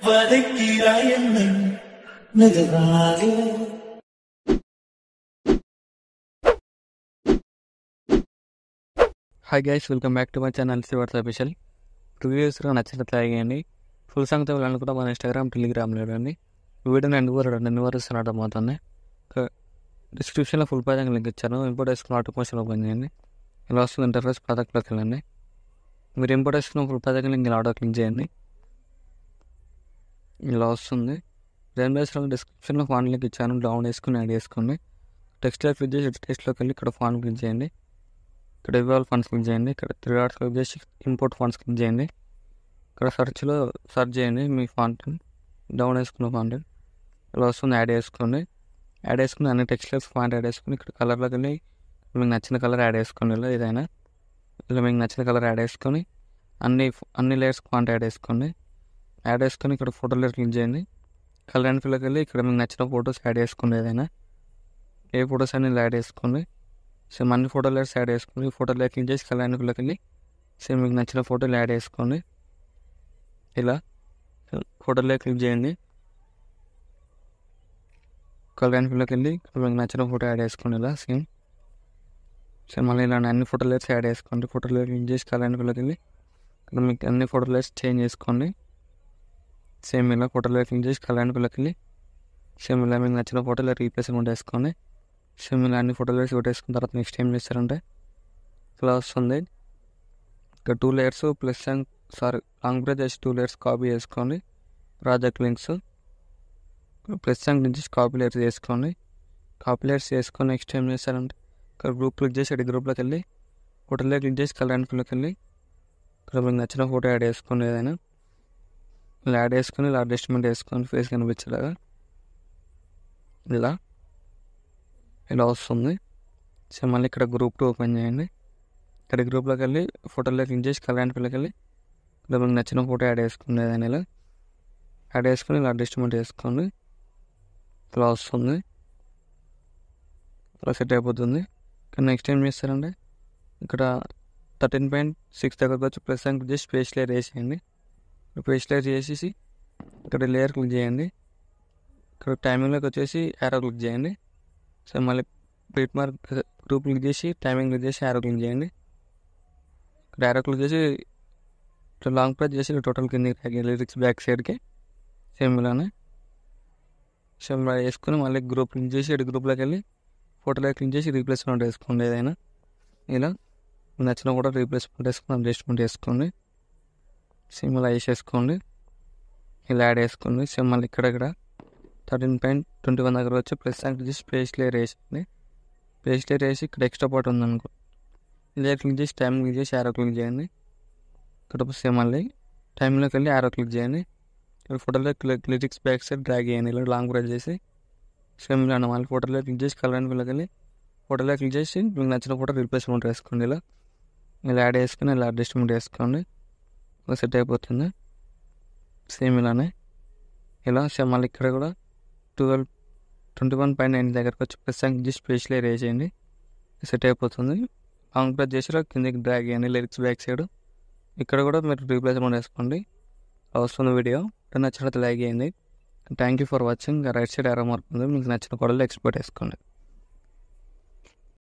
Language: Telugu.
வதைக்கிறாய் என்னை மெதுவாக. Hi guys, welcome back to my channel Shivers official. రివ్యూస్గా నచ్చినట్లు అయ్యండి. ఫుల్ సాంగ్తో వెళ్ళాలనుకుంటే మన ఇన్స్టాగ్రామ్, టెలిగ్రామ్లో రండి. వీడియోని ఎన్ని వరకు మాత్రమే డిస్క్రిప్షన్లో ఫుల్ పేజ్ లింక్ ఇచ్చాను. ఇంపోర్ట్ వేసుకున్న ఆటోమేషన్ ఓపెన్ చేయండి. ఇలా వస్తుంది ఇంటర్ఫేస్. ప్రాజెక్ట్లోకి వెళ్ళండి. మీరు ఇంపోర్ట్ వేసుకున్న ఫుల్ పేజ్ లింక్ ఇలా ఆటో క్లిక్ చేయండి. ఇలా వస్తుంది. బేస్లో డిస్క్రిప్షన్లో ఫాంట్ లింక్ ఇచ్చాను. డౌన్ వేసుకుని యాడ్ చేసుకోండి. టెక్స్ట్లో క్లిక్ చేసి టెక్స్ట్లోకి వెళ్ళి ఇక్కడ ఫాంట్ క్లిక్ చేయండి. ఇక్కడ ఇవాల్ ఫండ్స్ క్లిక్ చేయండి. ఇక్కడ 3 డాట్స్ క్లిక్ చేసి ఇంపోర్ట్ ఫండ్స్ క్లిక్ చేయండి. ఇక్కడ సెర్చ్లో సెర్చ్ చేయండి మీ ఫాంట్, డౌన్ వేసుకున్న ఫాంట్. ఇలా వస్తుంది. యాడ్ చేసుకోండి. యాడ్ చేసుకుని అన్ని టెక్స్ట్లెస్ ఫాంట్ యాడ్ చేసుకుని ఇక్కడ కలర్లోకి వెళ్ళి మీకు నచ్చిన కలర్ యాడ్ చేసుకోండి. ఇలా ఏదైనా ఇలా మీకు నచ్చిన కలర్ యాడ్ చేసుకొని అన్ని లేయర్స్ ఫాంట్ యాడ్ చేసుకోండి. యాడ్ చేసుకొని ఇక్కడ ఫోటో లేయర్ క్లిక్ చేయండి. కలర్ అండ్ ఫిల్కి వెళ్ళి ఇక్కడ మీకు నచ్చిన ఫొటోస్ యాడ్ చేసుకోండి. ఏదైనా ఏ ఫొటోస్ అని ఇలా యాడ్ చేసుకోండి. సేమ్ అన్ని ఫోటో లేయర్స్ యాడ్ చేసుకోండి. ఫోటో లేయర్ క్లిక్ చేసి కలర్ అండ్ ఫిల్కి వెళ్ళి సేమ్ మీకు నచ్చిన ఫోటోలు యాడ్ చేసుకోండి. ఇలా ఫోటో లేయర్ క్లిక్ చేయండి. కలర్ అండ్ ఫిల్కి వెళ్ళి మీకు నచ్చిన ఫోటో యాడ్ చేసుకోండి. ఇలా సేమ్ మళ్ళీ ఇలా అన్ని ఫోటో లేయర్స్ యాడ్ చేసుకోండి. ఫోటో లేయర్ క్లిక్ చేసి కలర్ అండ్ ఫిల్కి వెళ్ళి ఇక్కడ మీకు అన్ని ఫోటో లేయర్స్ చేంజ్ చేసుకోండి. సేమ్ ఇలా ఫోటో లేయర్ క్లిక్ చేసి కలర్ అండ్ ఫిల్కి వెళ్ళి సేమ్ ఇలా మీకు నచ్చిన ఫోటోలో రీప్లేస్మెంట్ వేసుకోండి. సేమ్ ఇలా అన్ని ఫోటో లేయర్స్ కొట్టేసుకున్న తర్వాత నెక్స్ట్ ఏం చేస్తారంటే ఇలా వస్తుంది. ఇక్కడ 2 లేయర్స్ ప్లస్ లాంగ్ బ్రేక్ చేసి 2 లేయర్స్ కాపీ చేసుకోండి. ప్రాజెక్ట్ లింక్స్ ప్లస్ నుంచి కాపీ లేయర్స్ చేసుకోండి. కాపీ లేయర్స్ చేసుకొని నెక్స్ట్ ఏం చేస్తారంటే ఇక్కడ గ్రూప్ క్లిక్ చేసి అడి గ్రూప్లోకి వెళ్ళి ఫోటోలో క్లిక్ చేసి కలర్ అండ్ ఫిల్కి వెళ్ళి ఇక్కడ మీకు నచ్చిన ఫోటో యాడ్ చేసుకోండి. ఏదైనా ఇలా యాడ్ చేసుకొని ఇలా అడ్జస్ట్మెంట్ వేసుకొని ఫేస్ కనిపించేలాగా ఇలా వస్తుంది. సో మళ్ళీ ఇక్కడ గ్రూప్ 2 ఓపెన్ చేయండి. ఇక్కడ గ్రూప్లోకి వెళ్ళి ఫోటోలో క్లిక్ చేసి కలర్ అండ్ ఫిల్కి వెళ్ళి ఇక్కడ మీకు నచ్చిన ఫోటో యాడ్ చేసుకోండి. ఏదైనా ఇలా యాడ్ చేసుకొని ఇలా అడ్జస్ట్మెంట్ వేసుకోండి. ఇలా వస్తుంది. ఇలా సెట్ అయిపోతుంది. ఇక్కడ నెక్స్ట్ ఏం చేస్తారంటే ఇక్కడ 13.6 దగ్గరకు వచ్చి ప్లస్ క్లిక్ చేసి పేస్ట్ లేయర్ వేసేయండి. పేస్ట్ లేయర్ చేసేసి ఇక్కడ లేయర్ క్లిక్ చేయండి. ఇక్కడ టైమింగ్లోకి వచ్చేసి యారో క్లిక్ చేయండి. సో మళ్ళీ బీట్ మార్క్ గ్రూప్ క్లిక్ చేసి టైమింగ్ క్లిక్ చేసి యారో క్లిక్ చేయండి. ఇక్కడ యారో క్లిక్ చేసి ఇట్లా లాంగ్ ప్రెస్ చేసి టోటల్ కిందకి లిరిక్స్ బ్యాక్ సైడ్కి సేమ్ ఇలానే సేమ్ వేసుకొని మళ్ళీ గ్రూప్ క్లిక్ చేసి ఇటు గ్రూప్లోకి వెళ్ళి ఫోటోలో క్లిక్ చేసి రీప్లేస్మెంట్ వేసుకోండి. ఏదైనా ఇలా నచ్చిన ఫోటో రీప్లేస్మెంట్ వేసుకొని అడ్జస్ట్మెంట్ వేసుకోండి. సేమ్ ఇలా వేసేసుకోండి. ఇలా యాడ్ వేసుకోండి. సేమ్ మళ్ళీ ఇక్కడ 13.21 దగ్గర వచ్చి ప్లస్ చేసి పేస్ట్ లేయర్ వేసింది. పేస్ట్ లేయర్ వేసి ఇక్కడ ఎక్స్ట్రా పార్ట్ ఉందనుకో లేయర్ క్లిక్ చేసి టైం క్లిక్ చేసి యారో క్లిక్ చేయండి. ఇక్కడ సేమ్ మళ్ళీ టైంలోకి వెళ్ళి యారో క్లిక్ చేయండి. ఇక్కడ ఫోటోలో లిరిక్స్ బ్యాక్ సైడ్ డ్రాగ్ చేయండి. ఇలా లాంగ్ ప్రెస్ చేసి సేమ్ ఇలా మళ్ళీ ఫోటోలో క్లిక్ చేసి కలర్ అండ్ ఫిల్కి వెళ్ళి ఫోటోలో క్లిక్ చేసి మీకు నచ్చిన ఫోటో రీప్లేస్మెంట్ వేసుకోండి. ఇలా యాడ్ చేసుకుని ఇలా అడ్జస్ట్మెంట్ వేసుకోండి. సెట్ అయిపోతుంది. సేమ్ ఇలానే ఇలా సేమ్ మళ్ళీ ఇక్కడ కూడా 21.9 దగ్గరకు వచ్చి ప్లస్ చేసి పేజ్ లేయర్ వేసేయండి. సెట్ అయిపోతుంది. లాంగ్ ప్రెస్ చేసి కిందకి డ్రాగ్ చేయండి లిరిక్స్ బ్యాక్ సైడ్. ఇక్కడ కూడా మీరు రీప్లేస్మెంట్ వేసుకోండి. వస్తుంది వీడియో. నచ్చినట్లయితే లైక్ చేయండి. Thank you for watching. Right side arrow mark ఉంది. మీకు నచ్చిన కొడలు ఎక్స్పోర్ట్ వేసుకోండి.